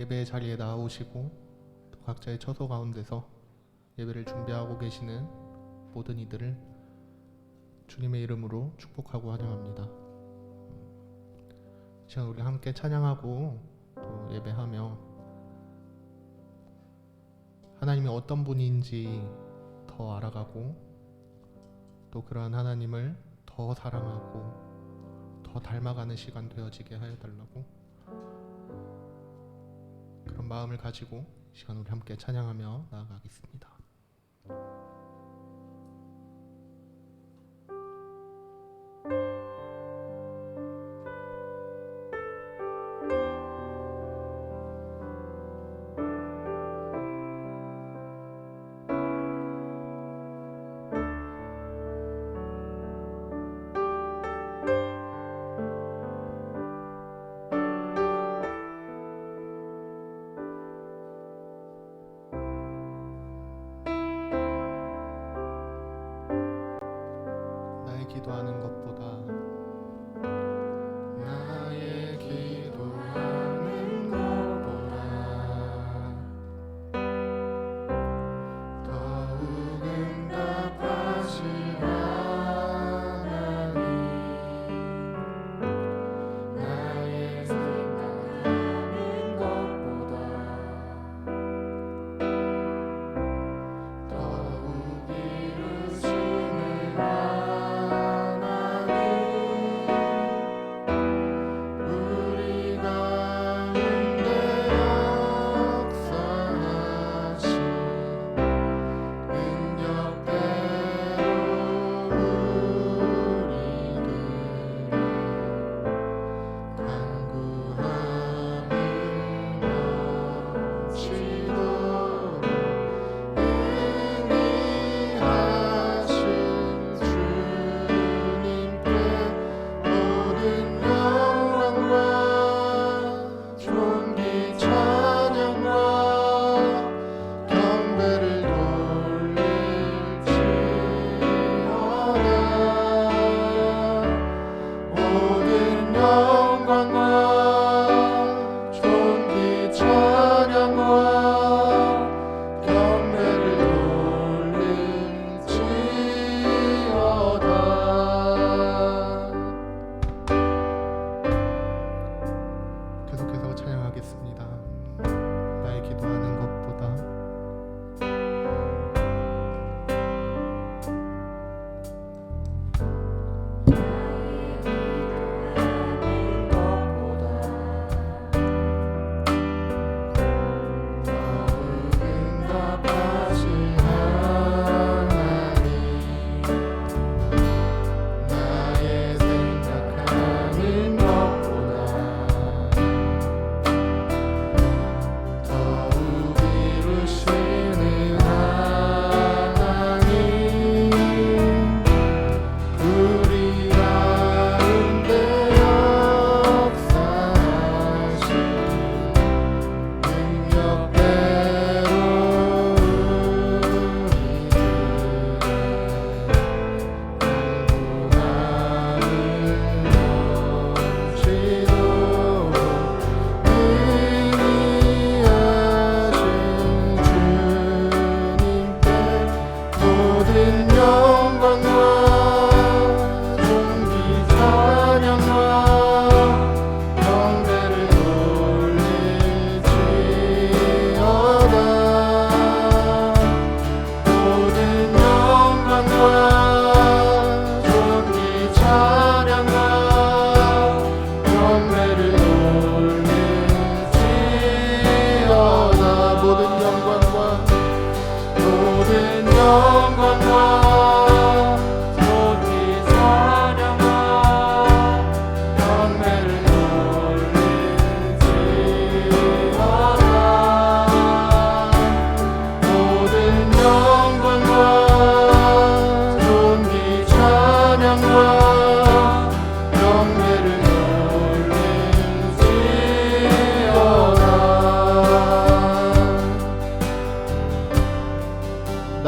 예배의 자리에 나오시고 또 각자의 처소 가운데서 예배를 준비하고 계시는 모든 이들을 주님의 이름으로 축복하고 환영합니다. 이 시간 우리 함께 찬양하고 또 예배하며 하나님이 어떤 분인지 더 알아가고 또 그러한 하나님을 더 사랑하고 더 닮아가는 시간 되어지게 하여 달라고 그런 마음을 가지고 이 시간 우리 함께 찬양하며 나아가겠습니다. 기도하는 것보다 나의 기도하는 것보다 더욱 응답하신 하나님 나의 생각하는 것보다 더욱 이루시는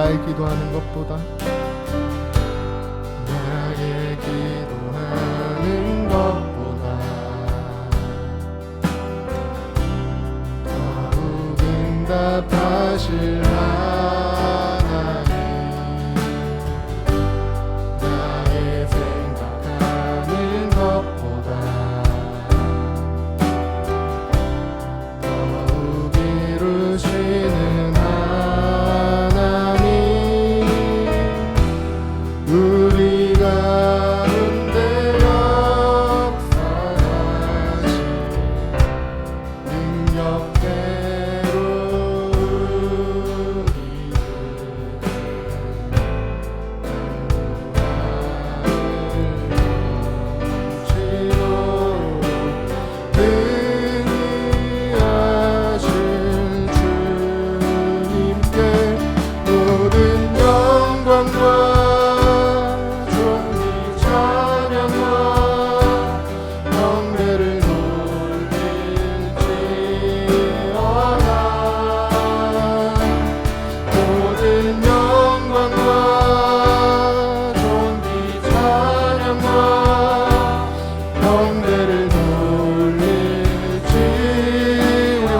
나의 기도하는 것보다 나의 기도하는 것보다 더 사랑하실 하나님, 나의 생각하는 것보다 더욱 이루시는 하나님, 우리 가운데 역사하신 능력대로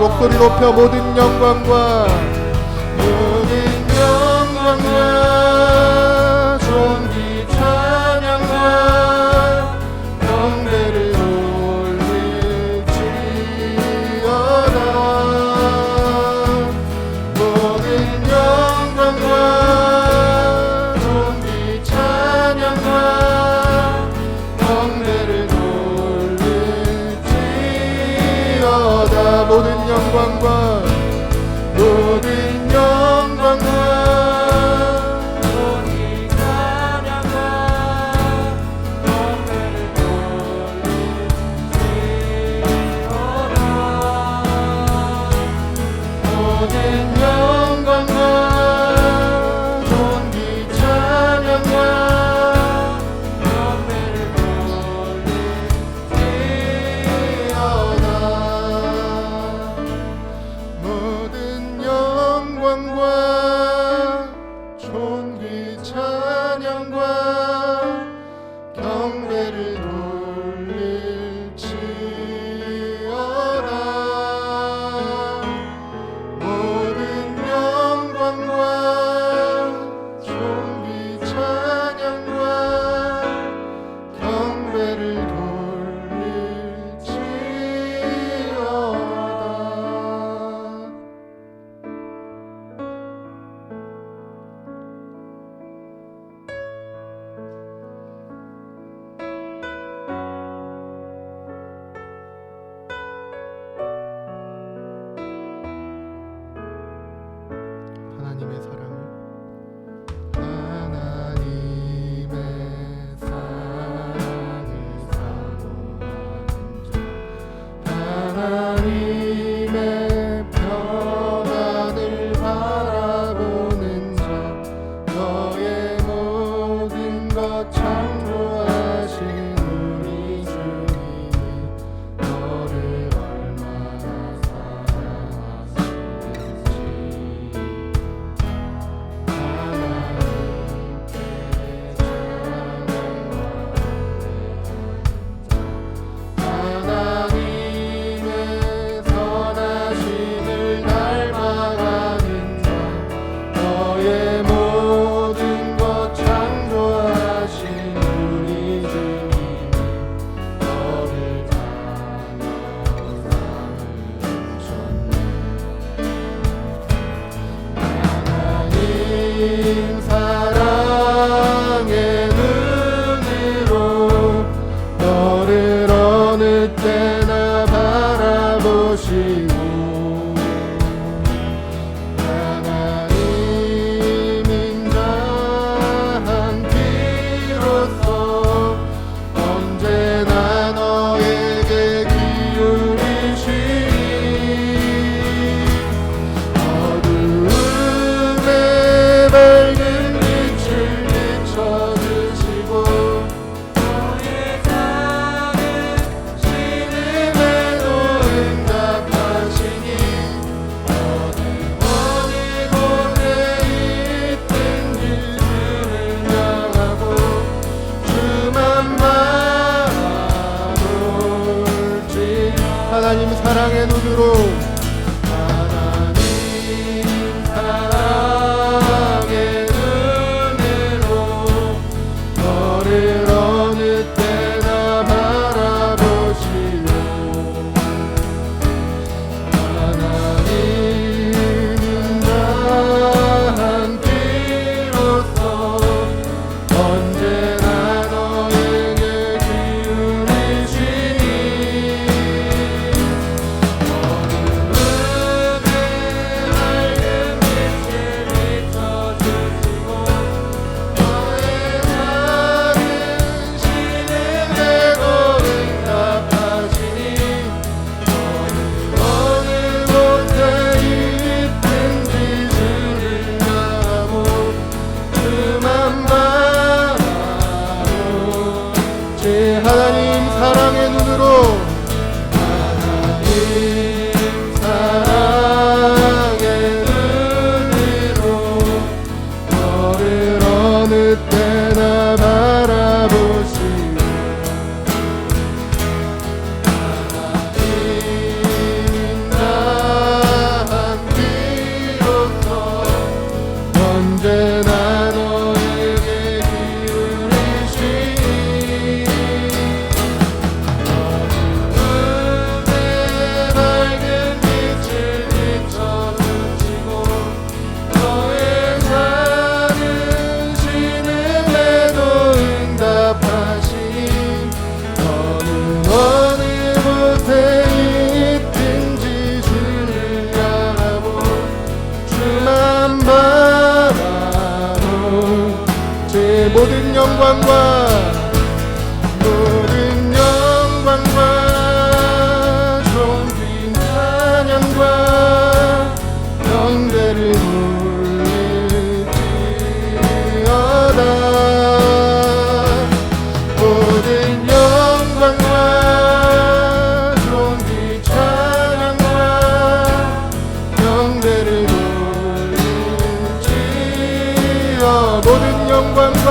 목소리 높여 모든 영광과 존귀 찬양과 경배를 돌릴지어다. 모든 영광과 존귀 찬양과 경배를 돌릴지어다. 모든 영광과 모든 영광과 존귀 찬양과 경배를 돌릴지어다. 모든 영광과 존귀 찬양과 경배를 돌릴지어다. 모든 영광과 존귀 찬양과 경배를 돌릴지어다. 모든 영광과 존귀 찬양과 경배를 돌릴지어다. 하나님의 사랑을 하나님의 평안을 바라보는 자, 너의 모든 것 창조하신 우리 주님이 너를 얼마나 사랑하시는지 하나님의 선하심을 닮아가는 자, 너의 모든 것 창조하신 우리 주님이 너를 다녀 삼으셨네. 하나님 사랑의 눈으로 너를 어느 때나 바라보시고, 하나님 인자한 피로써 언제나 너에게 기울이시니 어두움에 밝은 빛을 비춰주시고 너의 작은 신음에도 응답하시니 어느 곳에 있든지 주를 향하고 주만 바라볼지. 하나님 사랑의 눈으로, 하나님 사랑의 주의 모든 영광과 존귀 찬양과 영대를 올릴지어다. 모든 영광과 존귀 찬양과 영대를 올릴지어다. 모든 영광과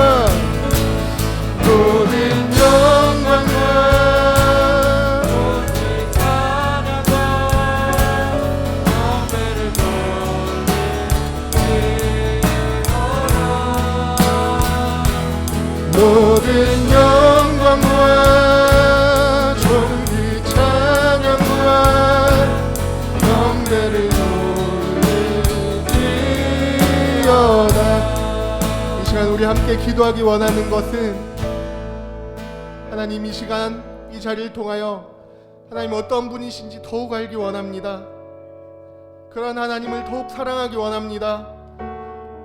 모든 영광과 존귀 찬양과 영대를 올릴지어다. 이 시간 우리 함께 기도하기 원하는 것은 하나님 이 시간 이 자리를 통하여 하나님 어떤 분이신지 더욱 알기 원합니다. 그런 하나님을 더욱 사랑하기 원합니다.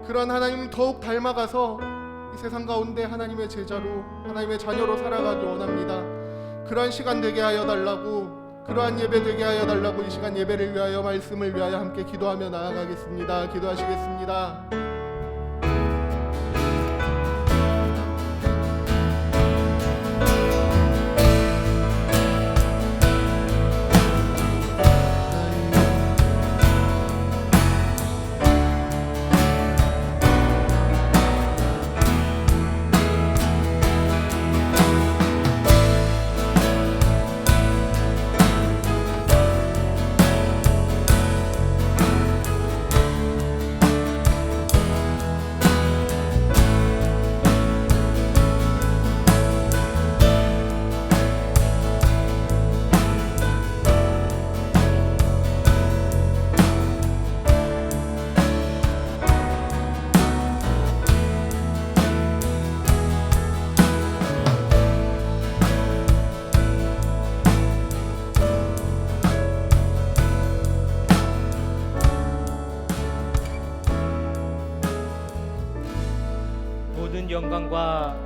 그런 하나님을 더욱 닮아가서 이 세상 가운데 하나님의 제자로 하나님의 자녀로 살아가기 원합니다. 그러한 시간 되게 하여 달라고, 그러한 예배 되게 하여 달라고 이 시간 예배를 위하여 말씀을 위하여 함께 기도하며 나아가겠습니다. 기도하시겠습니다. 모든 영광과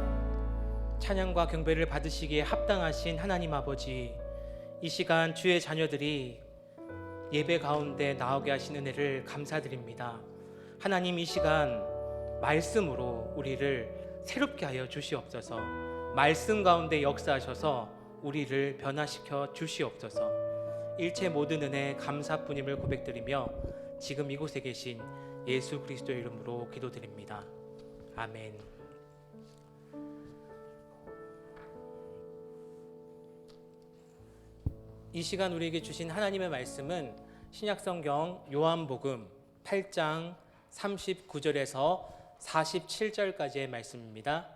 찬양과 경배를 받으시기에 합당하신 하나님 아버지, 이 시간 주의 자녀들이 예배 가운데 나오게 하신 은혜를 감사드립니다. 하나님, 이 시간 말씀으로 우리를 새롭게 하여 주시옵소서. 말씀 가운데 역사하셔서 우리를 변화시켜 주시옵소서. 일체 모든 은혜 감사뿐임을 고백드리며 지금 이곳에 계신 예수 그리스도의 이름으로 기도드립니다. 아멘. 이 시간 우리에게 주신 하나님의 말씀은 신약성경 요한복음 8장 39절에서 47절까지의 말씀입니다.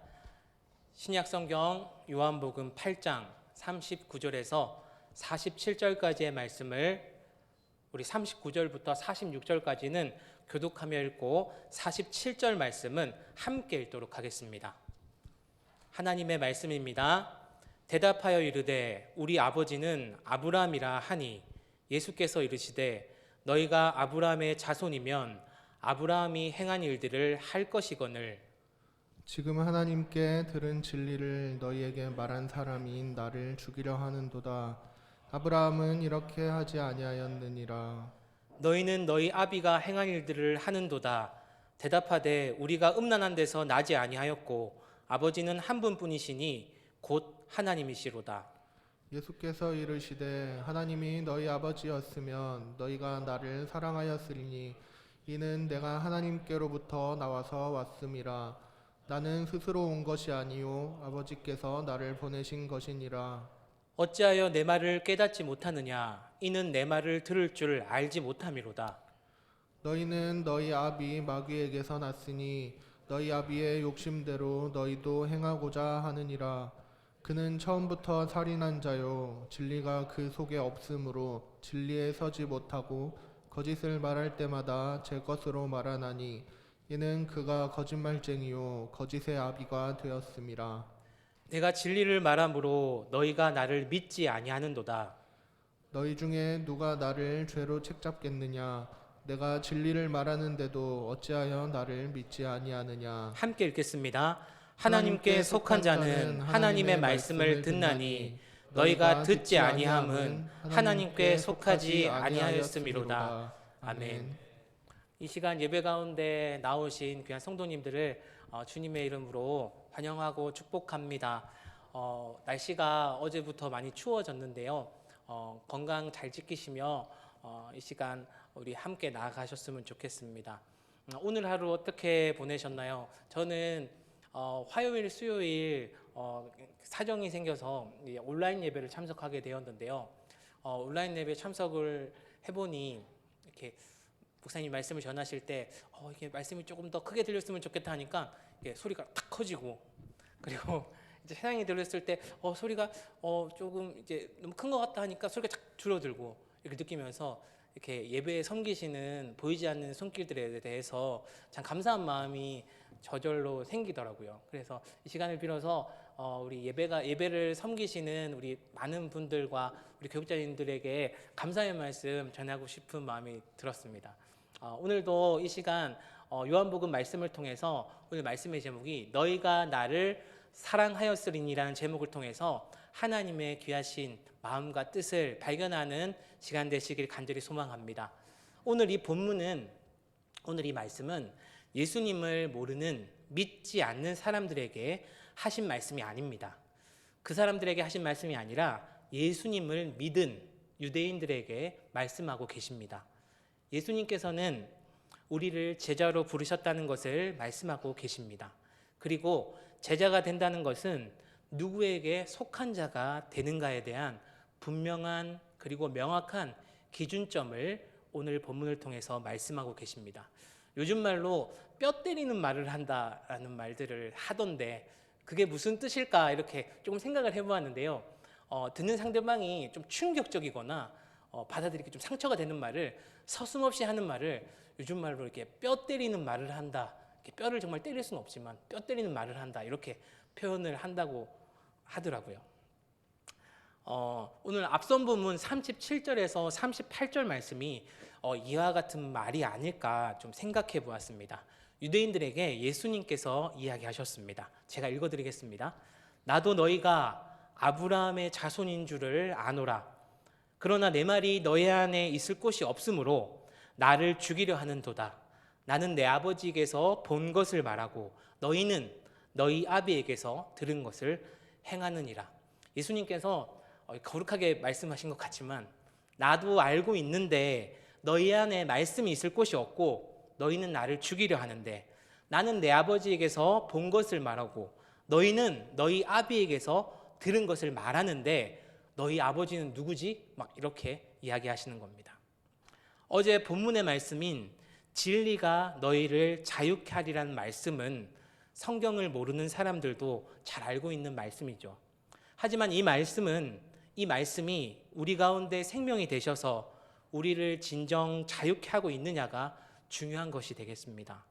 신약성경 요한복음 8장 39절에서 47절까지의 말씀을 우리 39절부터 46절까지는 교독하며 읽고 47절 말씀은 함께 읽도록 하겠습니다. 하나님의 말씀입니다. 대답하여 이르되 우리 아버지는 아브라함이라 하니 예수께서 이르시되 너희가 아브라함의 자손이면 아브라함이 행한 일들을 할 것이거늘 지금 하나님께 들은 진리를 너희에게 말한 사람이 나를 죽이려 하는도다. 아브라함은 이렇게 하지 아니하였느니라. 너희는 너희 아비가 행한 일들을 하는도다. 대답하되 우리가 음란한 데서 나지 아니하였고 아버지는 한 분뿐이시니 곧 하나님이시로다. 예수께서 이르시되 하나님이 너희 아버지였으면 너희가 나를 사랑하였으리니 이는 내가 하나님께로부터 나와서 왔음이라. 나는 스스로 온 것이 아니요 아버지께서 나를 보내신 것이니라. 어찌하여 내 말을 깨닫지 못하느냐? 이는 내 말을 들을 줄 알지 못함이로다. 너희는 너희 아비 마귀에게서 났으니 너희 아비의 욕심대로 너희도 행하고자 하느니라. 그는 처음부터 살인한 자요 진리가 그 속에 없으므로 진리에 서지 못하고 거짓을 말할 때마다 제 것으로 말하나니 이는 그가 거짓말쟁이요 거짓의 아비가 되었음이라. 내가 진리를 말함으로 너희가 나를 믿지 아니하는도다. 너희 중에 누가 나를 죄로 책잡겠느냐? 내가 진리를 말하는데도 어찌하여 나를 믿지 아니하느냐. 함께 읽겠습니다. 하나님께 속한 자는 하나님의 말씀을 듣나니 너희가 듣지 아니함은 하나님께 속하지 아니하였음이로다. 아멘. 이 시간 예배 가운데 나오신 귀한 성도님들을 주님의 이름으로 환영하고 축복합니다. 날씨가 어제부터 많이 추워졌는데요. 건강 잘 지키시며 이 시간 우리 함께 나아가셨으면 좋겠습니다. 오늘 하루 어떻게 보내셨나요? 저는 화요일, 수요일 사정이 생겨서 온라인 예배를 참석하게 되었는데요. 온라인 예배 참석을 해보니 이렇게 목사님 말씀을 전하실 때 이게 말씀이 조금 더 크게 들렸으면 좋겠다 하니까 소리가 탁 커지고, 그리고 이제 세상에 들렸을 때 소리가 조금 이제 너무 큰 것 같다 하니까 소리가 탁 줄어들고, 이렇게 느끼면서 이렇게 예배에 섬기시는 보이지 않는 손길들에 대해서 참 감사한 마음이 저절로 생기더라고요. 그래서 이 시간을 빌어서 우리 예배를 섬기시는 우리 많은 분들과 우리 교육자님들에게 감사의 말씀 전하고 싶은 마음이 들었습니다. 오늘도 이 시간 요한복음 말씀을 통해서 오늘 말씀의 제목이 너희가 나를 사랑하였으리니라는 제목을 통해서 하나님의 귀하신 마음과 뜻을 발견하는 시간 되시길 간절히 소망합니다. 오늘 이 말씀은 예수님을 모르는 믿지 않는 사람들에게 하신 말씀이 아닙니다. 그 사람들에게 하신 말씀이 아니라 예수님을 믿은 유대인들에게 말씀하고 계십니다. 예수님께서는 우리를 제자로 부르셨다는 것을 말씀하고 계십니다. 그리고 제자가 된다는 것은 누구에게 속한 자가 되는가에 대한 분명한 그리고 명확한 기준점을 오늘 본문을 통해서 말씀하고 계십니다. 요즘 말로 뼈 때리는 말을 한다라는 말들을 하던데 그게 무슨 뜻일까 이렇게 조금 생각을 해보았는데요. 듣는 상대방이 좀 충격적이거나 받아들이기 좀 상처가 되는 말을 서슴없이 하는 말을 요즘 말로 이렇게 뼈 때리는 말을 한다. 뼈를 정말 때릴 수는 없지만 뼈 때리는 말을 한다. 이렇게 표현을 한다고 하더라고요. 오늘 앞선 부분 37절에서 38절 말씀이 이와 같은 말이 아닐까 좀 생각해 보았습니다. 유대인들에게 예수님께서 이야기하셨습니다. 제가 읽어드리겠습니다. 나도 너희가 아브라함의 자손인 줄을 아노라. 그러나 내 말이 너희 안에 있을 곳이 없으므로 나를 죽이려 하는도다. 나는 내 아버지에게서 본 것을 말하고 너희는 너희 아비에게서 들은 것을 행하느니라. 예수님께서 거룩하게 말씀하신 것 같지만 나도 알고 있는데 너희 안에 말씀이 있을 곳이 없고 너희는 나를 죽이려 하는데 나는 내 아버지에게서 본 것을 말하고 너희는 너희 아비에게서 들은 것을 말하는데 너희 아버지는 누구지? 막 이렇게 이야기하시는 겁니다. 어제 본문의 말씀인 진리가 너희를 자유케 하리라는 말씀은 성경을 모르는 사람들도 잘 알고 있는 말씀이죠. 하지만 이 말씀이 우리 가운데 생명이 되셔서 우리를 진정 자유케 하고 있느냐가 중요한 것이 되겠습니다.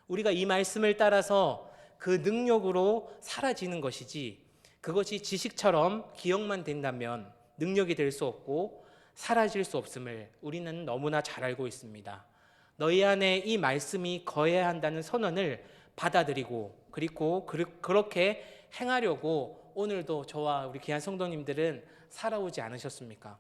우리가 이 말씀을 따라서 그 능력으로 사라지는 것이지 그것이 지식처럼 기억만 된다면 능력이 될 수 없고 사라질 수 없음을 우리는 너무나 잘 알고 있습니다. 너희 안에 이 말씀이 거해야 한다는 선언을 받아들이고 그리고 그렇게 행하려고 오늘도 저와 우리 귀한 성도님들은 살아오지 않으셨습니까?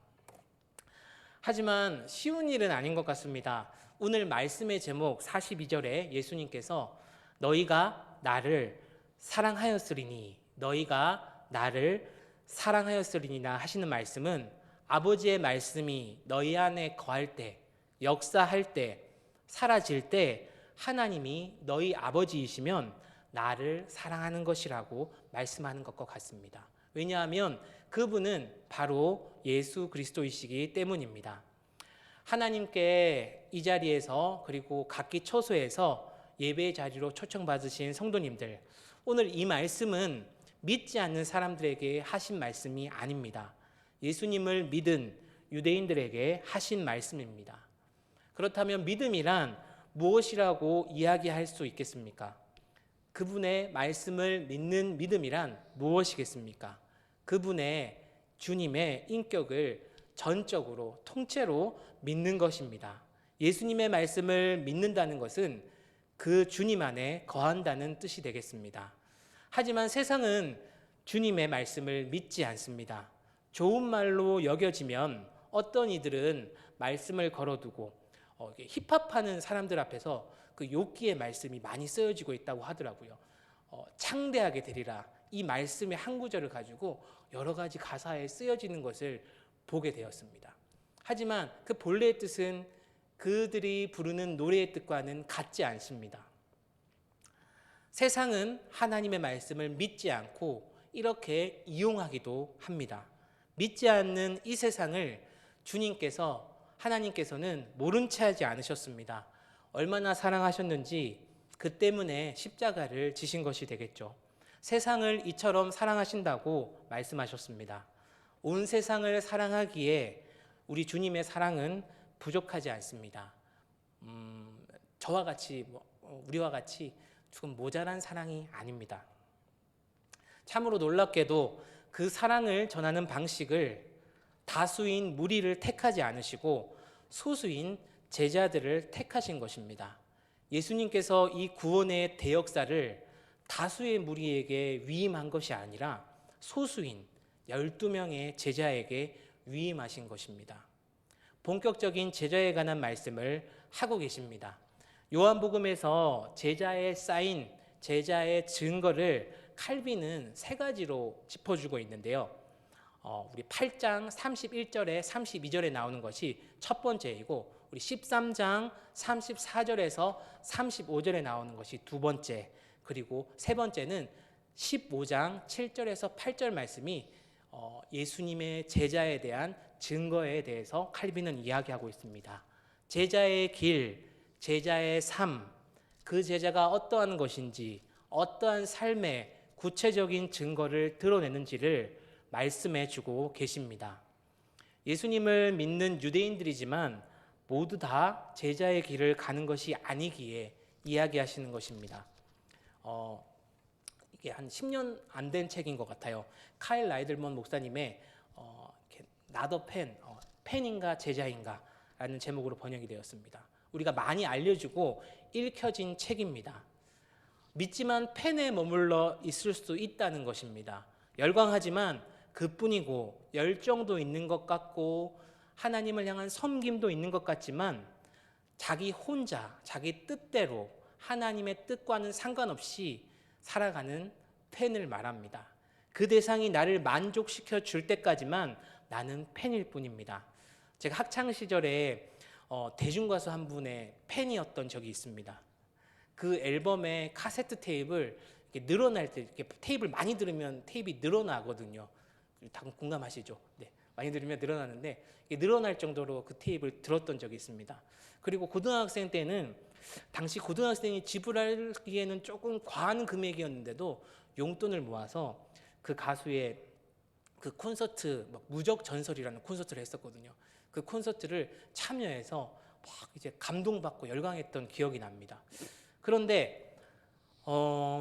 하지만 쉬운 일은 아닌 것 같습니다. 오늘 말씀의 제목 42절에 예수님께서 너희가 나를 사랑하였으리니 너희가 나를 사랑하였으리니나 하시는 말씀은 아버지의 말씀이 너희 안에 거할 때, 역사할 때, 사라질 때 하나님이 너희 아버지이시면 나를 사랑하는 것이라고 말씀하는 것과 같습니다. 왜냐하면 그분은 바로 예수 그리스도이시기 때문입니다. 하나님께 이 자리에서 그리고 각기 처소에서 예배 자리로 초청받으신 성도님들, 오늘 이 말씀은 믿지 않는 사람들에게 하신 말씀이 아닙니다. 예수님을 믿은 유대인들에게 하신 말씀입니다. 그렇다면 믿음이란 무엇이라고 이야기할 수 있겠습니까? 그분의 말씀을 믿는 믿음이란 무엇이겠습니까? 그분의 주님의 인격을 전적으로 통째로 믿는 것입니다. 예수님의 말씀을 믿는다는 것은 그 주님 안에 거한다는 뜻이 되겠습니다. 하지만 세상은 주님의 말씀을 믿지 않습니다. 좋은 말로 여겨지면 어떤 이들은 말씀을 걸어두고 힙합하는 사람들 앞에서 그 욥기의 말씀이 많이 쓰여지고 있다고 하더라고요. 창대하게 되리라, 이 말씀의 한 구절을 가지고 여러 가지 가사에 쓰여지는 것을 보게 되었습니다. 하지만 그 본래의 뜻은 그들이 부르는 노래의 뜻과는 같지 않습니다. 세상은 하나님의 말씀을 믿지 않고 이렇게 이용하기도 합니다. 믿지 않는 이 세상을 하나님께서는 모른 채 하지 않으셨습니다. 얼마나 사랑하셨는지 그 때문에 십자가를 지신 것이 되겠죠. 세상을 이처럼 사랑하신다고 말씀하셨습니다. 온 세상을 사랑하기에 우리 주님의 사랑은 부족하지 않습니다. 우리와 같이 조금 모자란 사랑이 아닙니다. 참으로 놀랍게도 그 사랑을 전하는 방식을 다수인 무리를 택하지 않으시고 소수인 제자들을 택하신 것입니다. 예수님께서 이 구원의 대역사를 다수의 무리에게 위임한 것이 아니라 소수인 12명의 제자에게 위임하신 것입니다. 본격적인 제자에 관한 말씀을 하고 계십니다. 요한복음에서 제자의 사인, 제자의 증거를 칼빈은 세 가지로 짚어주고 있는데요. 우리 8장 31절에 32절에 나오는 것이 첫 번째이고, 우리 13장 34절에서 35절에 나오는 것이 두 번째, 그리고 세 번째는 15장 7절에서 8절 말씀이 예수님의 제자에 대한 증거에 대해서 칼빈은 이야기하고 있습니다. 제자의 길, 제자의 삶, 그 제자가 어떠한 것인지, 어떠한 삶의 구체적인 증거를 드러내는지를 말씀해 주고 계십니다. 예수님을 믿는 유대인들이지만 모두 다 제자의 길을 가는 것이 아니기에 이야기하시는 것입니다. 이게 한 10년 안 된 책인 것 같아요. 카일 라이들먼 목사님의 나더 팬인가 제자인가 라는 제목으로 번역이 되었습니다. 우리가 많이 알려주고 읽혀진 책입니다. 믿지만 팬에 머물러 있을 수 있다는 것입니다. 열광하지만 그뿐이고, 열정도 있는 것 같고 하나님을 향한 섬김도 있는 것 같지만 자기 혼자 자기 뜻대로 하나님의 뜻과는 상관없이 살아가는 팬을 말합니다. 그 대상이 나를 만족시켜 줄 때까지만 나는 팬일 뿐입니다. 제가 학창 시절에 대중가수 한 분의 팬이었던 적이 있습니다. 그 앨범의 카세트 테이프를 이렇게 늘어날 때, 이렇게 테이프를 많이 들으면 테이프가 늘어나거든요. 다 공감하시죠? 네, 많이 들으면 늘어나는데 늘어날 정도로 그 테이프를 들었던 적이 있습니다. 그리고 고등학생 때는 당시 고등학생이 지불하기에는 조금 과한 금액이었는데도 용돈을 모아서 그 가수의 그 콘서트, 무적 전설이라는 콘서트를 했었거든요. 그 콘서트를 참여해서 막 이제 감동받고 열광했던 기억이 납니다. 그런데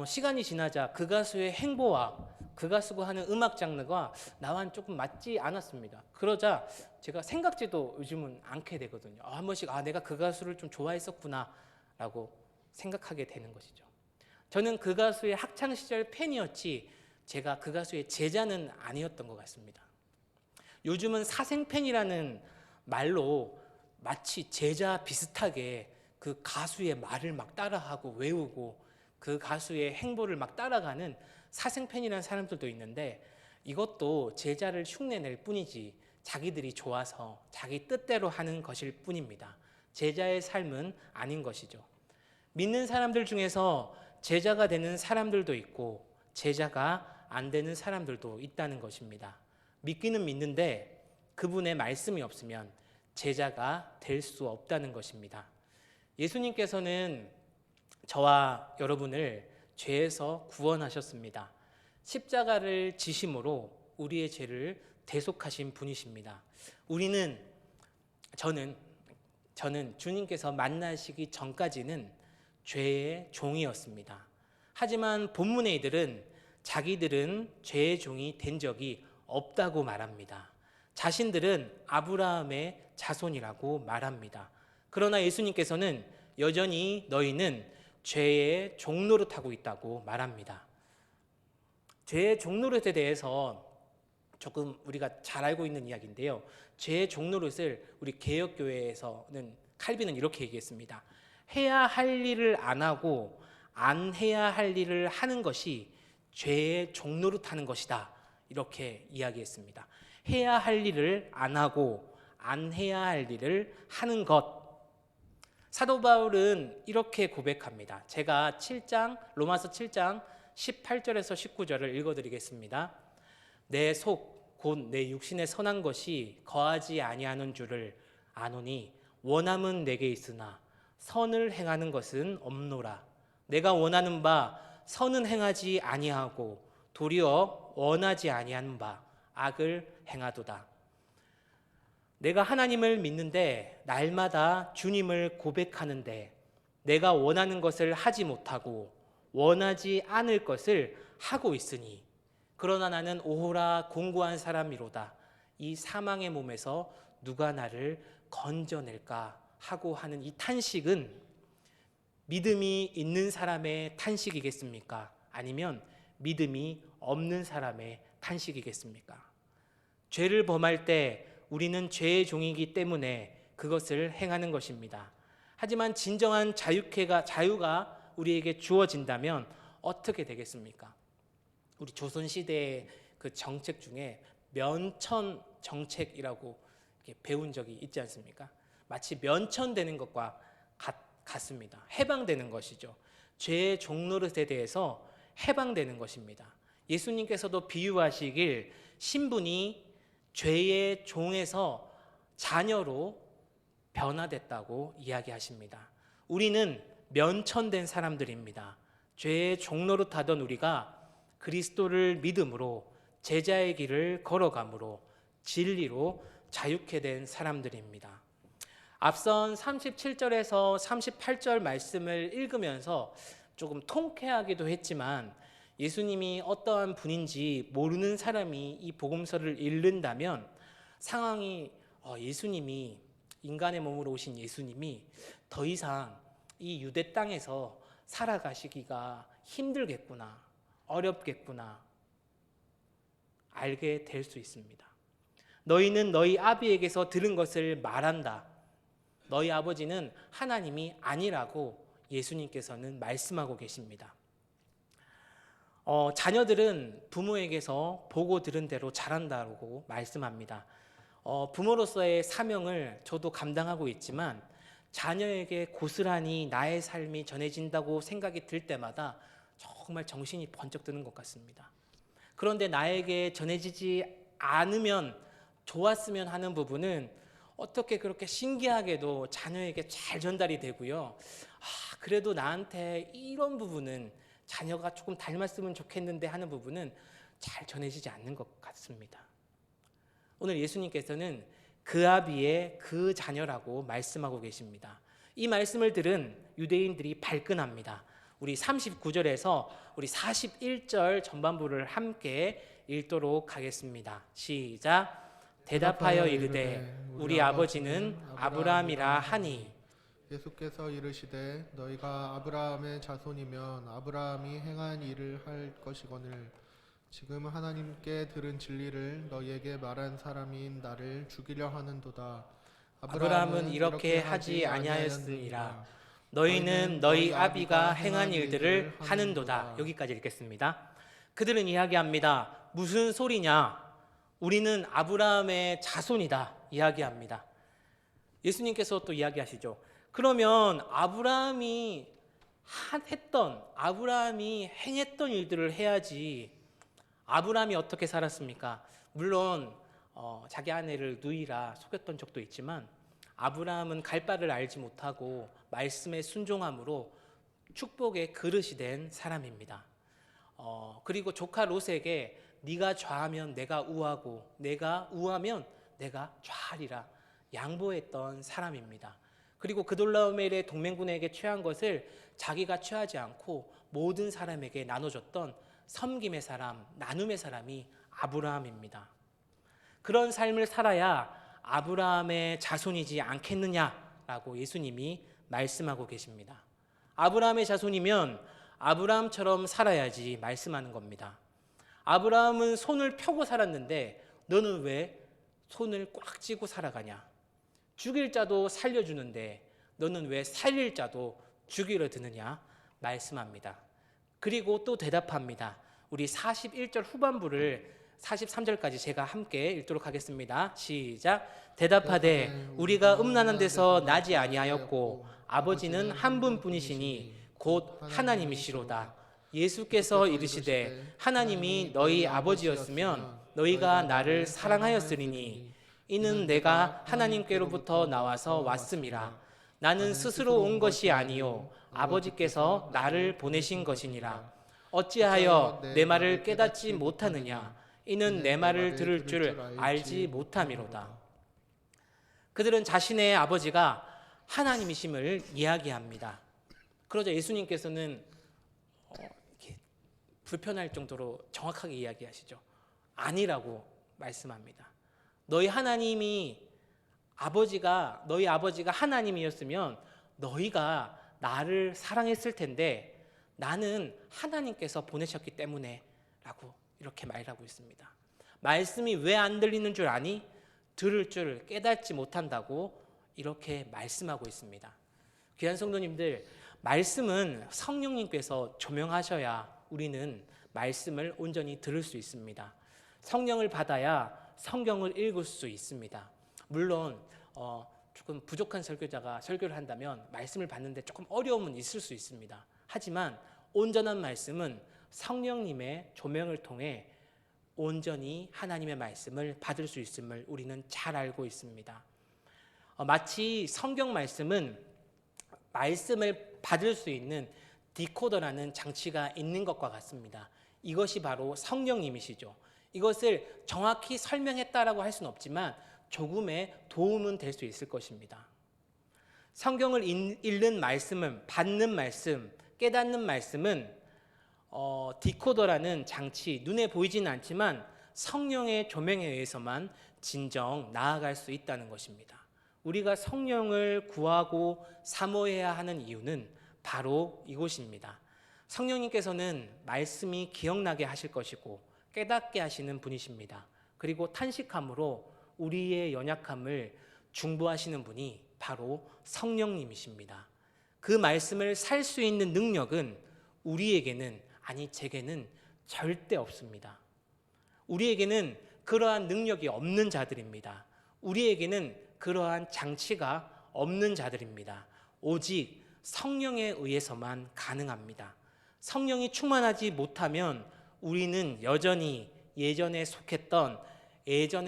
시간이 지나자 그 가수의 행보와 그 가수가 하는 음악 장르가 나와는 조금 맞지 않았습니다. 그러자 제가 생각지도 요즘은 않게 되거든요. 한 번씩 내가 그 가수를 좀 좋아했었구나 라고 생각하게 되는 것이죠. 저는 그 가수의 학창 시절 팬이었지 제가 그 가수의 제자는 아니었던 것 같습니다. 요즘은 사생팬이라는 말로 마치 제자 비슷하게 그 가수의 말을 막 따라하고 외우고 그 가수의 행보를 막 따라가는 사생팬이라는 사람들도 있는데, 이것도 제자를 흉내낼 뿐이지 자기들이 좋아서 자기 뜻대로 하는 것일 뿐입니다. 제자의 삶은 아닌 것이죠. 믿는 사람들 중에서 제자가 되는 사람들도 있고 제자가 안 되는 사람들도 있다는 것입니다. 믿기는 믿는데 그분의 말씀이 없으면 제자가 될 수 없다는 것입니다. 예수님께서는 저와 여러분을 죄에서 구원하셨습니다. 십자가를 지심으로 우리의 죄를 대속하신 분이십니다. 저는 주님께서 만나시기 전까지는 죄의 종이었습니다. 하지만 본문의 이들은 자기들은 죄의 종이 된 적이 없다고 말합니다. 자신들은 아브라함의 자손이라고 말합니다. 그러나 예수님께서는 여전히 너희는 죄의 종노릇하고 있다고 말합니다. 죄의 종노릇에 대해서 조금 우리가 잘 알고 있는 이야기인데요. 죄의 종노릇을 우리 개역교회에서는 칼빈은 이렇게 얘기했습니다. 해야 할 일을 안 하고 안 해야 할 일을 하는 것이 죄의 종노릇하는 것이다. 이렇게 이야기했습니다. 해야 할 일을 안 하고 안 해야 할 일을 하는 것. 사도 바울은 이렇게 고백합니다. 제가 로마서 7장 18절에서 19절을 읽어드리겠습니다. 내 속 곧 내 육신에 선한 것이 거하지 아니하는 줄을 아노니 원함은 내게 있으나 선을 행하는 것은 없노라. 내가 원하는 바 선은 행하지 아니하고 도리어 원하지 아니하는 바 악을 행하도다. 내가 하나님을 믿는데 날마다 주님을 고백하는데 내가 원하는 것을 하지 못하고 원하지 않을 것을 하고 있으니 그러나 나는 오호라 공고한 사람이로다. 이 사망의 몸에서 누가 나를 건져낼까 하고 하는 이 탄식은 믿음이 있는 사람의 탄식이겠습니까? 아니면 믿음이 없는 사람의 탄식이겠습니까? 죄를 범할 때 우리는 죄의 종이기 때문에 그것을 행하는 것입니다. 하지만 진정한 자유가 우리에게 주어진다면 어떻게 되겠습니까? 우리 조선시대의 그 정책 중에 면천 정책이라고 이렇게 배운 적이 있지 않습니까? 마치 면천되는 것과 같습니다. 해방되는 것이죠. 죄의 종노릇에 대해서 해방되는 것입니다. 예수님께서도 비유하시길 신분이 죄의 종에서 자녀로 변화됐다고 이야기하십니다. 우리는 면천된 사람들입니다. 죄의 종노릇하던 우리가 그리스도를 믿음으로 제자의 길을 걸어감으로 진리로 자유케 된 사람들입니다. 앞선 37절에서 38절 말씀을 읽으면서 조금 통쾌하기도 했지만 예수님이 어떠한 분인지 모르는 사람이 이 복음서를 읽는다면 상황이 예수님이 인간의 몸으로 오신 예수님이 더 이상 이 유대 땅에서 살아가시기가 힘들겠구나, 어렵겠구나 알게 될 수 있습니다. 너희는 너희 아비에게서 들은 것을 말한다. 너희 아버지는 하나님이 아니라고 예수님께서는 말씀하고 계십니다. 자녀들은 부모에게서 보고 들은 대로 자란다고 말씀합니다. 부모로서의 사명을 저도 감당하고 있지만 자녀에게 고스란히 나의 삶이 전해진다고 생각이 들 때마다 정말 정신이 번쩍 드는 것 같습니다. 그런데 나에게 전해지지 않으면 좋았으면 하는 부분은 어떻게 그렇게 신기하게도 자녀에게 잘 전달이 되고요. 그래도 나한테 이런 부분은 자녀가 조금 닮았으면 좋겠는데 하는 부분은 잘 전해지지 않는 것 같습니다. 오늘 예수님께서는 그 아비의 그 자녀라고 말씀하고 계십니다. 이 말씀을 들은 유대인들이 발끈합니다. 우리 39절에서 우리 41절 전반부를 함께 읽도록 하겠습니다. 시작. 대답하여 이르되 우리 아버지는 아브라함이라 하니. 예수께서 이르시되 너희가 아브라함의 자손이면 아브라함이 행한 일을 할 것이거늘 지금 하나님께 들은 진리를 너희에게 말한 사람인 나를 죽이려 하는도다. 아브라함은 이렇게 하지 아니하였느니라. 너희는 너희 아비가 행한 일들을 하는도다. 여기까지 읽겠습니다. 그들은 이야기합니다. 무슨 소리냐? 우리는 아브라함의 자손이다 이야기합니다. 예수님께서 또 이야기하시죠. 그러면 아브라함이 행했던 일들을 해야지. 아브라함이 어떻게 살았습니까? 물론 자기 아내를 누이라 속였던 적도 있지만 아브라함은 갈 바를 알지 못하고 말씀에 순종함으로 축복의 그릇이 된 사람입니다. 그리고 조카 롯에게 네가 좌하면 내가 우하고 내가 우하면 내가 좌하리라 양보했던 사람입니다. 그리고 그돌라오멜의 동맹군에게 취한 것을 자기가 취하지 않고 모든 사람에게 나눠줬던 섬김의 사람, 나눔의 사람이 아브라함입니다. 그런 삶을 살아야 아브라함의 자손이지 않겠느냐라는 라고 예수님이 말씀하고 계십니다. 아브라함의 자손이면 아브라함처럼 살아야지 말씀하는 겁니다. 아브라함은 손을 펴고 살았는데 너는 왜 손을 꽉 쥐고 살아가냐? 죽일 자도 살려주는데 너는 왜 살릴 자도 죽이려 드느냐? 말씀합니다. 그리고 또 대답합니다. 우리 41절 후반부를 43절까지 제가 함께 읽도록 하겠습니다. 시작. 대답하되 우리가 음란한 데서 나지 아니하였고 아버지는 한 분뿐이시니 곧 하나님이시로다. 예수께서 이르시되 하나님이 너희 아버지였으면 너희가 나를 사랑하였으리니 이는 내가 하나님께로부터 나와서 왔음이라. 나는 스스로 온 것이 아니요 아버지께서 나를 보내신 것이니라. 어찌하여 내 말을 깨닫지 못하느냐? 이는 내 말을 들을 줄 알지 못함이로다. 그들은 자신의 아버지가 하나님이심을 이야기합니다. 그러자 예수님께서는 이렇게 불편할 정도로 정확하게 이야기하시죠. 아니라고 말씀합니다. 너희 아버지가 하나님이었으면 너희가 나를 사랑했을 텐데 나는 하나님께서 보내셨기 때문에 라고 이렇게 말하고 있습니다. 말씀이 왜 안 들리는 줄 아니? 들을 줄 깨닫지 못한다고 이렇게 말씀하고 있습니다. 귀한 성도님들, 말씀은 성령님께서 조명하셔야 우리는 말씀을 온전히 들을 수 있습니다. 성령을 받아야 성경을 읽을 수 있습니다. 물론 조금 부족한 설교자가 설교를 한다면 말씀을 받는데 조금 어려움은 있을 수 있습니다. 하지만 온전한 말씀은 성령님의 조명을 통해 온전히 하나님의 말씀을 받을 수 있음을 우리는 잘 알고 있습니다. 마치 성경 말씀은 말씀을 받을 수 있는 디코더라는 장치가 있는 것과 같습니다. 이것이 바로 성령님이시죠. 이것을 정확히 설명했다라고 할 수는 없지만 조금의 도움은 될 수 있을 것입니다. 성경을 읽는 말씀은, 받는 말씀, 깨닫는 말씀은 디코더라는 장치, 눈에 보이지는 않지만 성령의 조명에 의해서만 진정 나아갈 수 있다는 것입니다. 우리가 성령을 구하고 사모해야 하는 이유는 바로 이곳입니다. 성령님께서는 말씀이 기억나게 하실 것이고 깨닫게 하시는 분이십니다. 그리고 탄식함으로 우리의 연약함을 중보하시는 분이 바로 성령님이십니다. 그 말씀을 살 수 있는 능력은 우리에게는, 아니 제게는 절대 없습니다. 우리에게는 그러한 능력이 없는 자들입니다. 우리에게는 그러한 장치가 없는 자들입니다. 오직 성령에 의해서만 가능합니다. 성령이 충만하지 못하면 우리는 여전히 예전에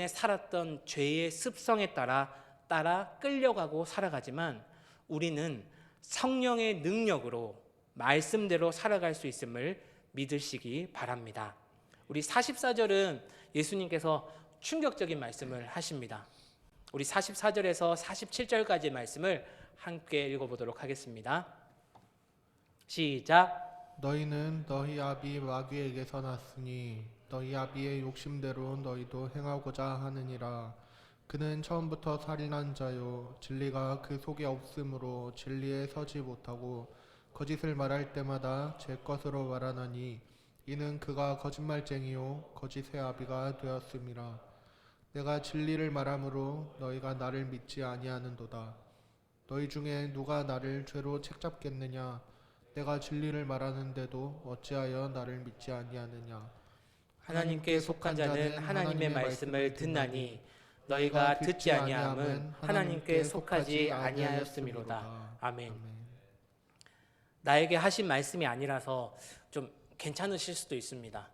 살았던 죄의 습성에 따라 끌려가고 살아가지만 우리는 성령의 능력으로 말씀대로 살아갈 수 있음을 믿으시기 바랍니다. 우리 44절은 예수님께서 충격적인 말씀을 하십니다. 우리 44절에서 47절까지의 말씀을 함께 읽어보도록 하겠습니다. 시작. 너희는 너희 아비 마귀에게서 났으니 너희 아비의 욕심대로 너희도 행하고자 하느니라. 그는 처음부터 살인한 자요 진리가 그 속에 없으므로 진리에 서지 못하고 거짓을 말할 때마다 제 것으로 말하나니 이는 그가 거짓말쟁이요 거짓의 아비가 되었음이라. 내가 진리를 말함으로 너희가 나를 믿지 아니하는도다. 너희 중에 누가 나를 죄로 책잡겠느냐? 내가 진리를 말하는데도 어찌하여 나를 믿지 아니하느냐? 하나님께 속한 자는 하나님의 말씀을 듣나니 너희가 듣지 아니함은 하나님께 속하지 아니하였음이로다. 아멘. 나에게 하신 말씀이 아니라서 좀 괜찮으실 수도 있습니다.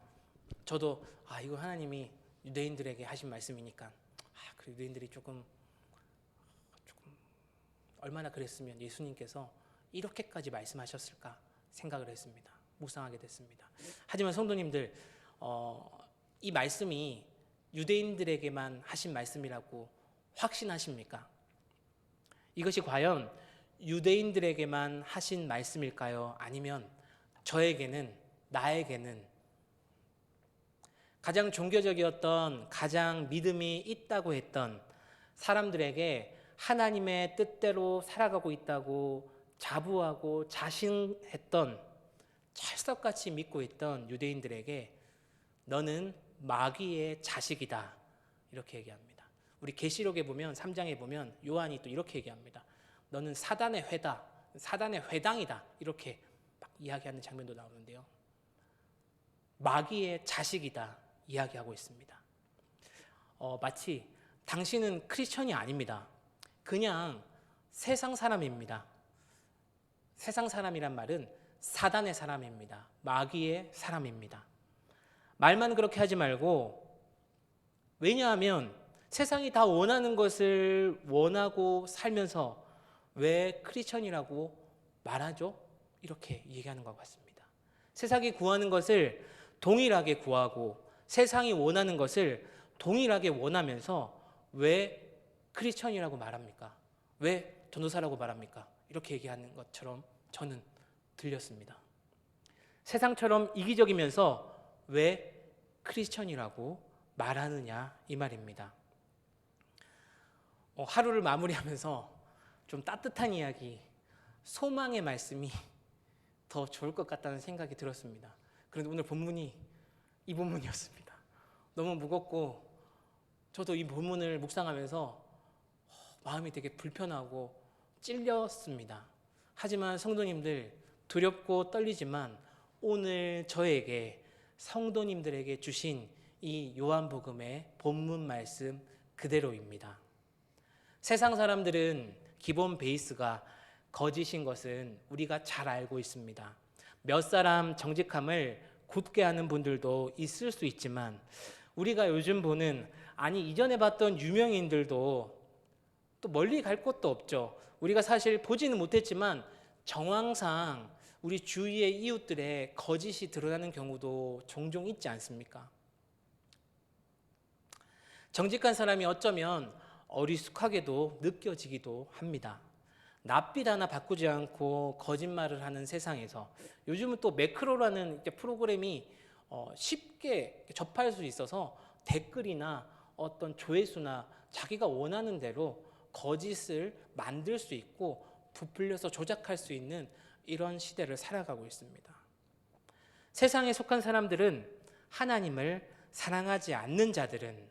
저도 이거 하나님이 유대인들에게 하신 말씀이니까 그 유대인들이 조금 얼마나 그랬으면 예수님께서 이렇게까지 말씀하셨을까 생각을 했습니다. 묵상하게 됐습니다. 하지만 성도님들, 이 말씀이 유대인들에게만 하신 말씀이라고 확신하십니까? 이것이 과연 유대인들에게만 하신 말씀일까요? 아니면 저에게는, 나에게는 가장 종교적이었던, 가장 믿음이 있다고 했던 사람들에게 하나님의 뜻대로 살아가고 있다고 자부하고 자신했던, 찰떡같이 믿고 있던 유대인들에게 너는 마귀의 자식이다, 이렇게 얘기합니다. 우리 계시록에 보면 3장에 보면 요한이 또 이렇게 얘기합니다. 너는 사단의 회다, 사단의 회당이다, 이렇게 막 이야기하는 장면도 나오는데요. 마귀의 자식이다 이야기하고 있습니다. 마치 당신은 크리스천이 아닙니다. 그냥 세상 사람입니다. 세상 사람이란 말은 사단의 사람입니다. 마귀의 사람입니다. 말만 그렇게 하지 말고, 왜냐하면 세상이 다 원하는 것을 원하고 살면서 왜 크리스천이라고 말하죠? 이렇게 얘기하는 것 같습니다. 세상이 구하는 것을 동일하게 구하고 세상이 원하는 것을 동일하게 원하면서 왜 크리스천이라고 말합니까? 왜 전도사라고 말합니까? 이렇게 얘기하는 것처럼 저는 들렸습니다. 세상처럼 이기적이면서 왜 크리스천이라고 말하느냐, 이 말입니다. 하루를 마무리하면서 좀 따뜻한 이야기, 소망의 말씀이 더 좋을 것 같다는 생각이 들었습니다. 그런데 오늘 본문이 이 본문이었습니다. 너무 무겁고 저도 이 본문을 묵상하면서 마음이 되게 불편하고 찔렸습니다. 하지만 성도님들, 두렵고 떨리지만 오늘 저에게, 성도님들에게 주신 이 요한복음의 본문 말씀 그대로입니다. 세상 사람들은 기본 베이스가 거짓인 것은 우리가 잘 알고 있습니다. 몇 사람 정직함을 굳게 하는 분들도 있을 수 있지만, 우리가 요즘 보는, 아니 이전에 봤던 유명인들도 또 멀리 갈 곳도 없죠. 우리가 사실 보지는 못했지만 정황상 우리 주위의 이웃들의 거짓이 드러나는 경우도 종종 있지 않습니까? 정직한 사람이 어쩌면 어리숙하게도 느껴지기도 합니다. 낯빛 하나 바꾸지 않고 거짓말을 하는 세상에서 요즘은 또 매크로라는 프로그램이 쉽게 접할 수 있어서 댓글이나 어떤 조회수나 자기가 원하는 대로 거짓을 만들 수 있고 부풀려서 조작할 수 있는 이런 시대를 살아가고 있습니다. 세상에 속한 사람들은, 하나님을 사랑하지 않는 자들은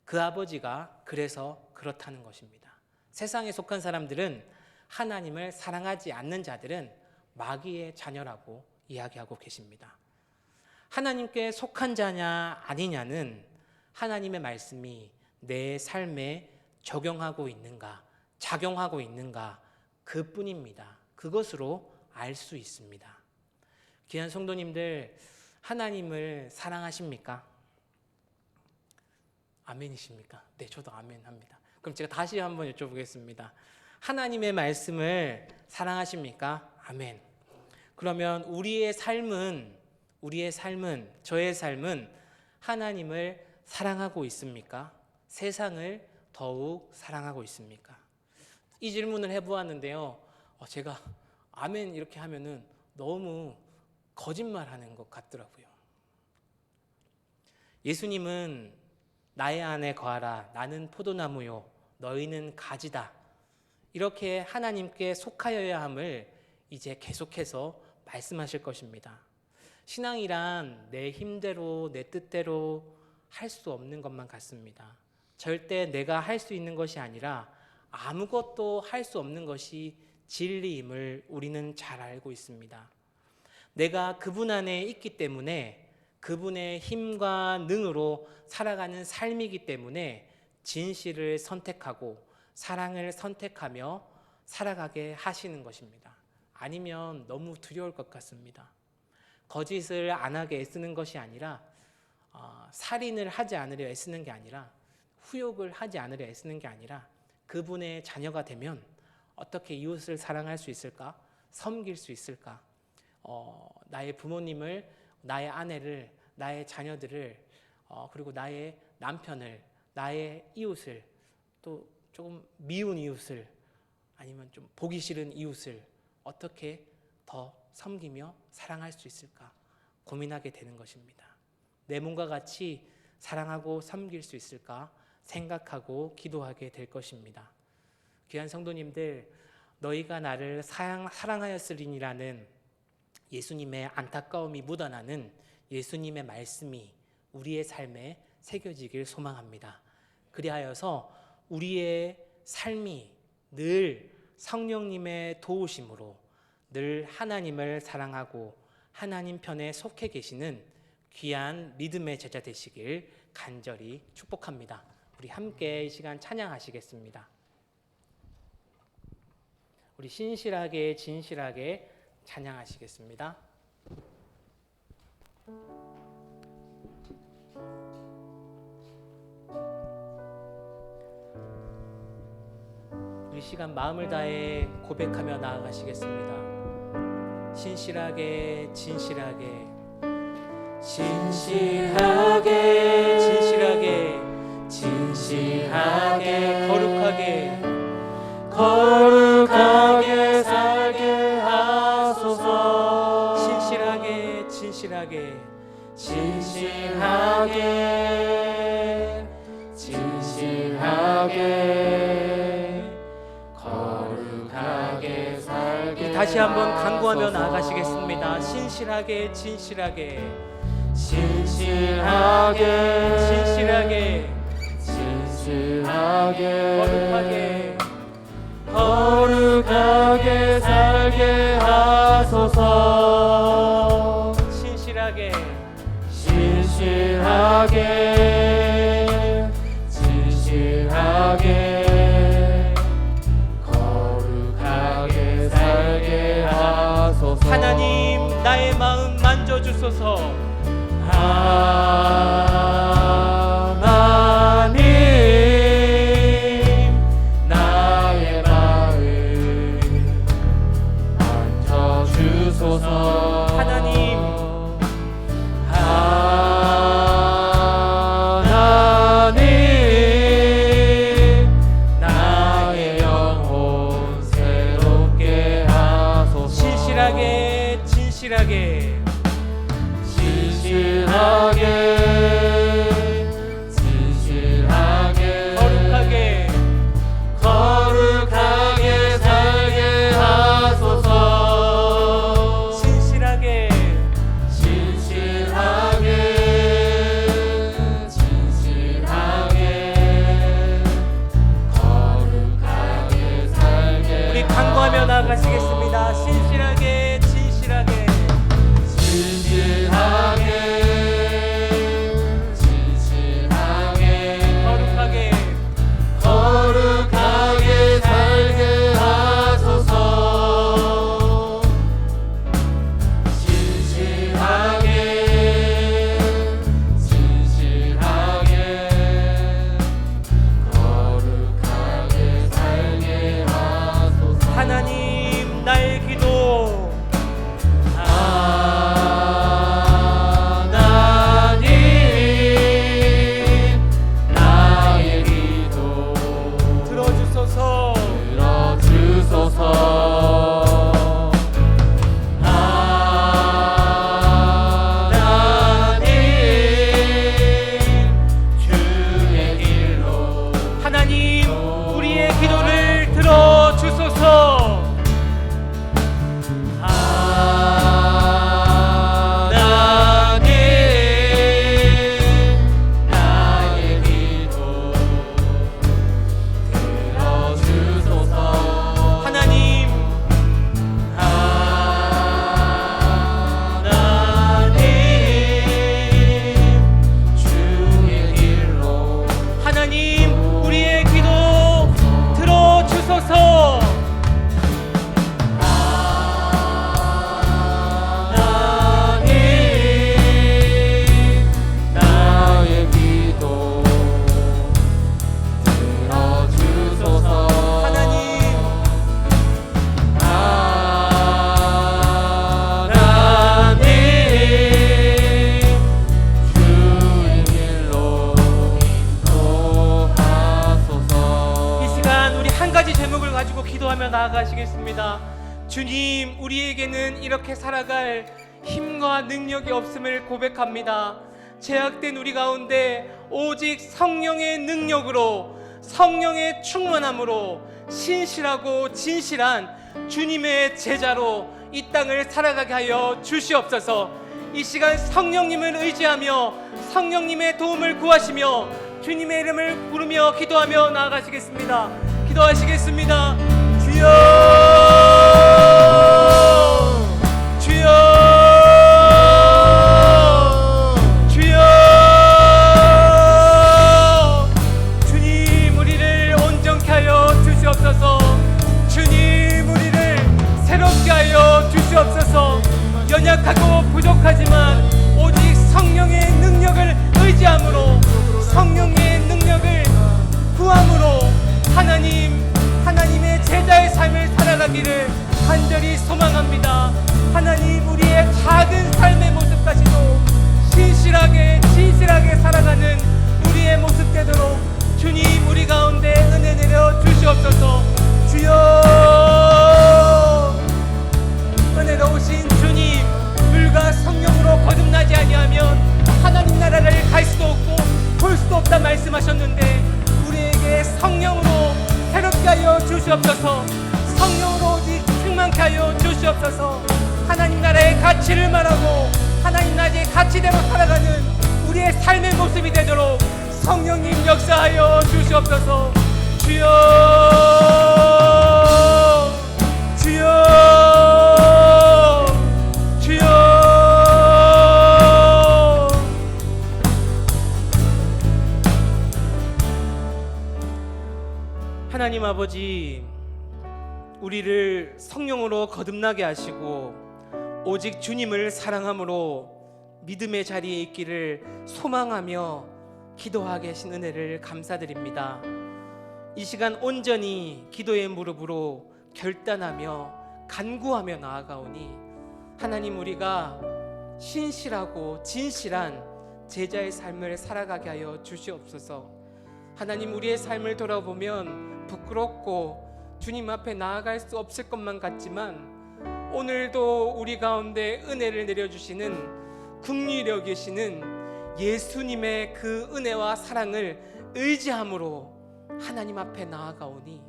그 아버지가 그래서 그렇다는 것입니다. 세상에 속한 사람들은, 하나님을 사랑하지 않는 자들은 마귀의 자녀라고 이야기하고 계십니다. 하나님께 속한 자냐 아니냐는 하나님의 말씀이 내 삶에 적용하고 있는가, 작용하고 있는가, 그뿐입니다. 그것으로 알 수 있습니다. 귀한 성도님들, 하나님을 사랑하십니까? 아멘이십니까? 네, 저도 아멘합니다. 그럼 제가 다시 한번 여쭤보겠습니다. 하나님의 말씀을 사랑하십니까? 아멘. 그러면 우리의 삶은, 저의 삶은 하나님을 사랑하고 있습니까? 세상을 더욱 사랑하고 있습니까? 이 질문을 해보았는데요. 제가 아멘 이렇게 하면은 너무 거짓말하는 것 같더라고요. 예수님은 나의 안에 거하라, 나는 포도나무요, 너희는 가지다, 이렇게 하나님께 속하여야 함을 이제 계속해서 말씀하실 것입니다. 신앙이란 내 힘대로, 내 뜻대로 할 수 없는 것만 같습니다. 절대 내가 할 수 있는 것이 아니라 아무것도 할 수 없는 것이 진리임을 우리는 잘 알고 있습니다. 내가 그분 안에 있기 때문에, 그분의 힘과 능으로 살아가는 삶이기 때문에 진실을 선택하고 사랑을 선택하며 살아가게 하시는 것입니다. 아니면 너무 두려울 것 같습니다. 거짓을 안 하게 애쓰는 것이 아니라, 살인을 하지 않으려 애쓰는 게 아니라, 후욕을 하지 않으려 애쓰는 게 아니라, 그분의 자녀가 되면 어떻게 이웃을 사랑할 수 있을까? 섬길 수 있을까? 나의 부모님을, 나의 아내를, 나의 자녀들을, 그리고 나의 남편을, 나의 이웃을, 또 조금 미운 이웃을, 아니면 좀 보기 싫은 이웃을 어떻게 더 섬기며 사랑할 수 있을까 고민하게 되는 것입니다. 내 몸과 같이 사랑하고 섬길 수 있을까 생각하고 기도하게 될 것입니다. 귀한 성도님들, 너희가 나를 사랑하였으리니라는 예수님의 안타까움이 묻어나는 예수님의 말씀이 우리의 삶에 새겨지길 소망합니다. 그리하여서 우리의 삶이 늘 성령님의 도우심으로 늘 하나님을 사랑하고 하나님 편에 속해 계시는 귀한 믿음의 제자 되시길 간절히 축복합니다. 우리 함께 이 시간 찬양하시겠습니다. 우리 신실하게 진실하게 찬양하시겠습니다. 우리 시간 마음을 다해 고백하며 나아가시겠습니다. 신실하게 진실하게 진실하게 진실하게 진실하게 거룩하게 거룩하게 살게 하소서. 신실하게 진실하게 진실하게 진실하게 거룩하게 살게 다시 한번 간구하며 나아가시겠습니다. 신실하게 진실하게 진실하게 진실하게 진실하게 거룩하게 거룩하게 살게 하소서. 신실하게 진실하게 진실하게 거룩하게 살게 하소서. 하나님 나의 마음 만져주소서. 하나님 나의 마음 만져주소서. 하나님 하나님 나의 영혼 새롭게 하소서. 신실하게 진실하게 진실하게 진실하게 거룩하게 거룩하게 살게 하소서. 신실하게 진실하게 진실하게 거룩하게 살게 우리 간구하며 나아가시겠습니다. 신실하게 진실하게 진실하게 진실하게 거룩하게 거룩하게 살게 하소서. 진실하게 진실하게 거룩하게 살게 하소서. 하나님 나의 기도 나아가시겠습니다. 주님, 우리에게는 이렇게 살아갈 힘과 능력이 없음을 고백합니다. 제약된 우리 가운데 오직 성령의 능력으로, 성령의 충만함으로 신실하고 진실한 주님의 제자로 이 땅을 살아가게 하여 주시옵소서. 이 시간 성령님을 의지하며 성령님의 도움을 구하시며 주님의 이름을 부르며 기도하며 나아가시겠습니다. 기도하시겠습니다. 주여, 주여, 주여. 주님 우리를 온전케 하여 주시옵소서. 주님 우리를 새롭게 하여 주시옵소서. 연약하고 부족하지만 오직 성령의 능력을 의지함으로 성령의 능력을 구함으로 하나님의 제자의 삶을 살아가기를 간절히 소망합니다. 하나님 우리의 작은 삶의 모습까지도 신실하게 진실하게 살아가는 우리의 모습 되도록 주님 우리 가운데 은혜 내려 주시옵소서. 주여, 은혜로우신 주님, 물과 성령으로 거듭나지 아니하면 하나님 나라를 갈 수도 없고 볼 수도 없다 말씀하셨는데 우리에게 성령으로 새롭게 하여 주시옵소서. 성령으로 오직 충만케 하여 주시옵소서. 하나님 나라의 가치를 말하고 하나님 나라의 가치대로 살아가는 우리의 삶의 모습이 되도록 성령님 역사하여 주시옵소서. 주여, 주여, 주여. 하나님 아버지, 우리를 성령으로 거듭나게 하시고 오직 주님을 사랑함으로 믿음의 자리에 있기를 소망하며 기도하게 하신 은혜를 감사드립니다. 이 시간 온전히 기도의 무릎으로 결단하며 간구하며 나아가오니 하나님 우리가 신실하고 진실한 제자의 삶을 살아가게 하여 주시옵소서. 하나님 우리의 삶을 돌아보면 부끄럽고 주님 앞에 나아갈 수 없을 것만 같지만 오늘도 우리 가운데 은혜를 내려주시는 긍휼히 여기시는 예수님의 그 은혜와 사랑을 의지함으로 하나님 앞에 나아가오니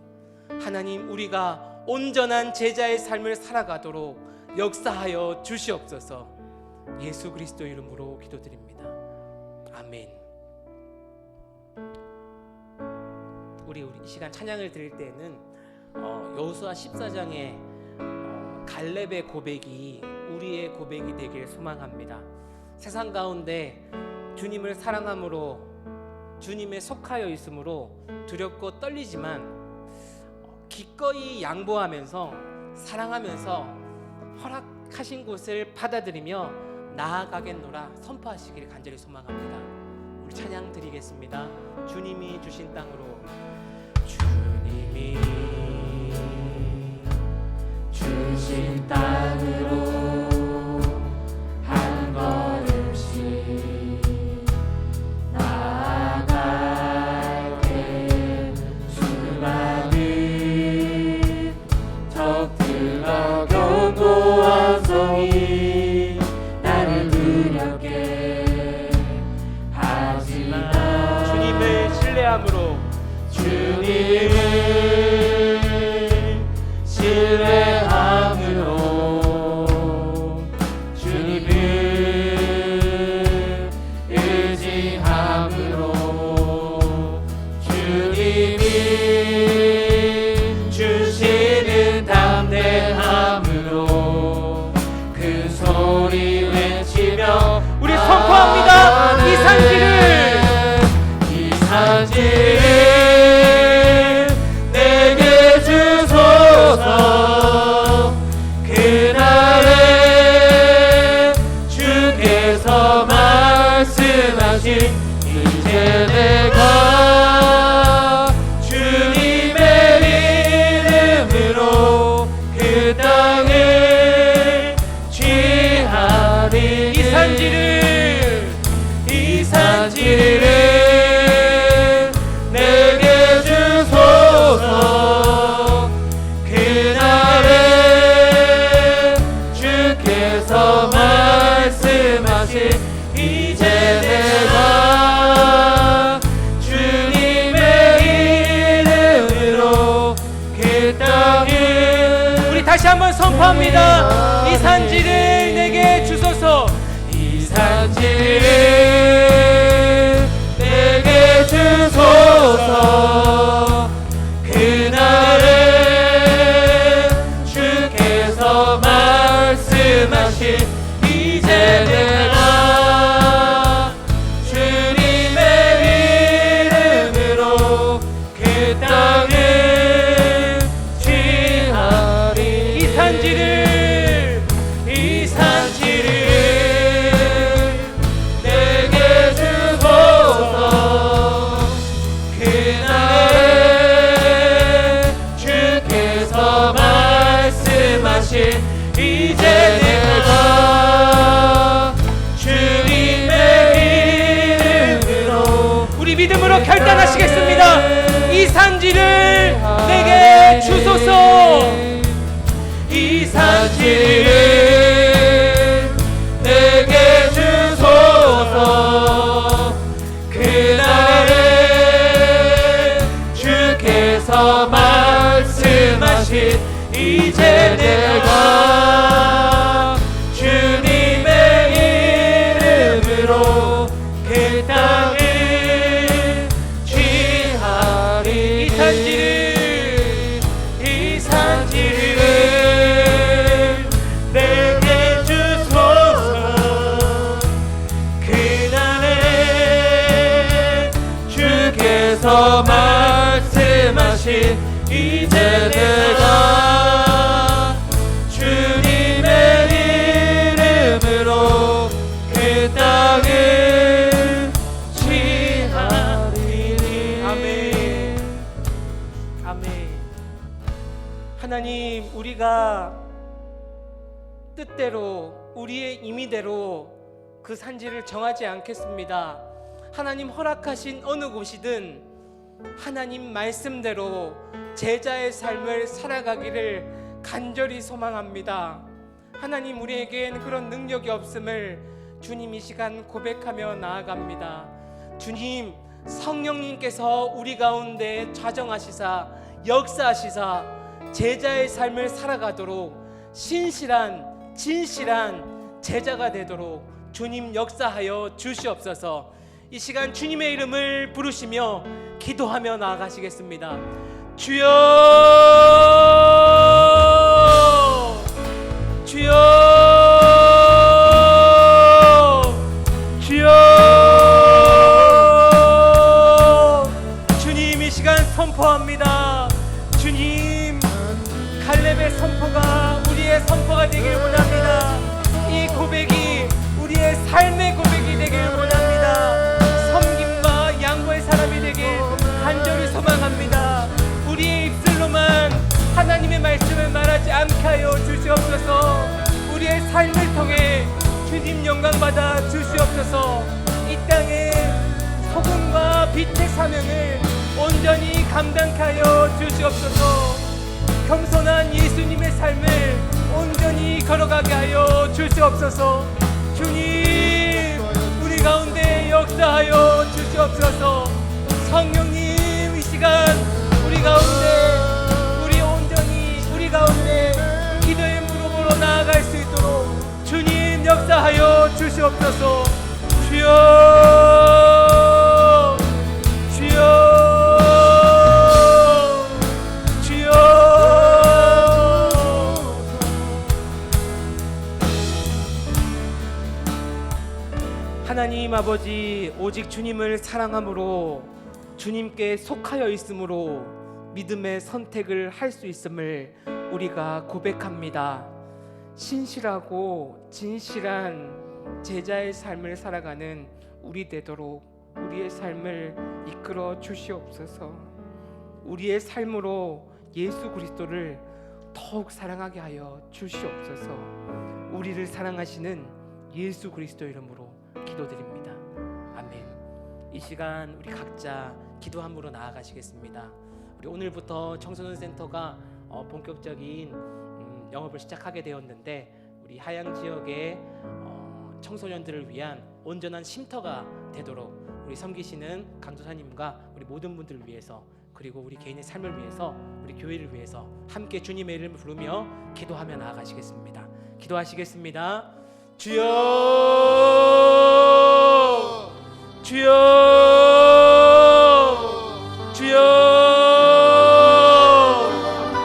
하나님 우리가 온전한 제자의 삶을 살아가도록 역사하여 주시옵소서. 예수 그리스도 이름으로 기도드립니다. 아멘. 우리 이 시간 찬양을 드릴 때는 여호수아 14장의 갈렙의 고백이 우리의 고백이 되길 소망합니다. 세상 가운데 주님을 사랑함으로 주님에 속하여 있으므로 두렵고 떨리지만 기꺼이 양보하면서 사랑하면서 허락하신 곳을 받아들이며 나아가겠노라 선포하시기를 간절히 소망합니다. 우리 찬양 드리겠습니다. 주님이 주신 땅으로, 주님이 주신 땅으로 한 걸음씩 나아갈 때 수많은 적들과 견고한 성이 나를 두렵게 하지만 주님을 신뢰함으로 주님을 신뢰함으로 주님을 의지함으로 주님이 주시는 담대함으로 그 소리 외치며 우리 선포합니다. 이 산지를 내게 주소서. 그날에 주께서 말씀하신 이제 내가 주님의 이름으로 그 땅을 취하리. 이 산지를 내게 주소서. 그날에 주께서 말씀하신 이제 내가 주님 선포합니다. 이 산지를 내게 주소서. 이 산지를 내게 주소서. 그날에 주께서 말씀하신 이제 내가 주님의 이름으로 그 땅을 취하리. 이 산지를 내게 주소서. 그날에 주께서 말씀하신 이제 내가 주님의 이름으로 우리 믿음으로 결단하시겠습니다. 이 산지를 내게 주소서. 이 산지를 내게 주소서. 그날에 주께서 말씀하신 이제 내가 주님의 이름으로 그 땅을 취하리. 이 산지를 내게 주소서. 그날에 주께서 말씀하신 이제 내가 주님의 이름으로 그 땅을 취하리니. 아멘. 아멘. 하나님, 우리가 뜻대로 우리의 임의대로 그 산지를 정하지 않겠습니다. 하나님 허락하신 어느 곳이든 하나님 말씀대로 제자의 삶을 살아가기를 간절히 소망합니다. 하나님, 우리에겐 그런 능력이 없음을 주님 이 시간 고백하며 나아갑니다. 주님, 성령님께서 우리 가운데 좌정하시사 역사하시사 제자의 삶을 살아가도록 신실한 진실한 제자가 되도록 주님 역사하여 주시옵소서. 이 시간 주님의 이름을 부르시며 기도하며 나아가시겠습니다. 주여, 주여, 주여. 주님, 이 시간 선포합니다. 주님, 갈렙의 선포가 우리의 선포가 되길 원합니다. 이 고백이 우리의 삶의 고백이 되길 원합니다. 섬김과 양보의 사람이 되길 간절히 소망합니다. 우리의 입술로만 하나님의 말씀을 말하지 않게 하여 주시옵소서. 우리의 삶을 통해 주님 영광받아 주시옵소서. 이 땅에 소금과 빛의 사명을 온전히 감당케 하여 주시옵소서. 겸손한 예수님의 삶을 온전히 걸어가게 하여 주시옵소서. 주님, 우리 가운데 역사하여 주시옵소서. 성령님, 이 시간 우리 가운데 기도의 무릎으로 나아갈 수 있도록 주님 역사하여 주시옵소서. 주여, 주여, 주여. 하나님 아버지, 오직 주님을 사랑함으로 주님께 속하여 있으므로 믿음의 선택을 할 수 있음을 우리가 고백합니다. 신실하고 진실한 제자의 삶을 살아가는 우리 되도록 우리의 삶을 이끌어 주시옵소서. 우리의 삶으로 예수 그리스도를 더욱 사랑하게 하여 주시옵소서. 우리를 사랑하시는 예수 그리스도 이름으로 기도드립니다. 아멘. 이 시간 우리 각자 기도함으로 나아가시겠습니다. 우리 오늘부터 청소년 센터가 본격적인 영업을 시작하게 되었는데 우리 하양 지역의 청소년들을 위한 온전한 쉼터가 되도록 우리 섬기시는 강도사님과 우리 모든 분들을 위해서 그리고 우리 개인의 삶을 위해서, 우리 교회를 위해서 함께 주님의 이름을 부르며 기도하며 나아가시겠습니다. 기도하시겠습니다. 주여, 주여.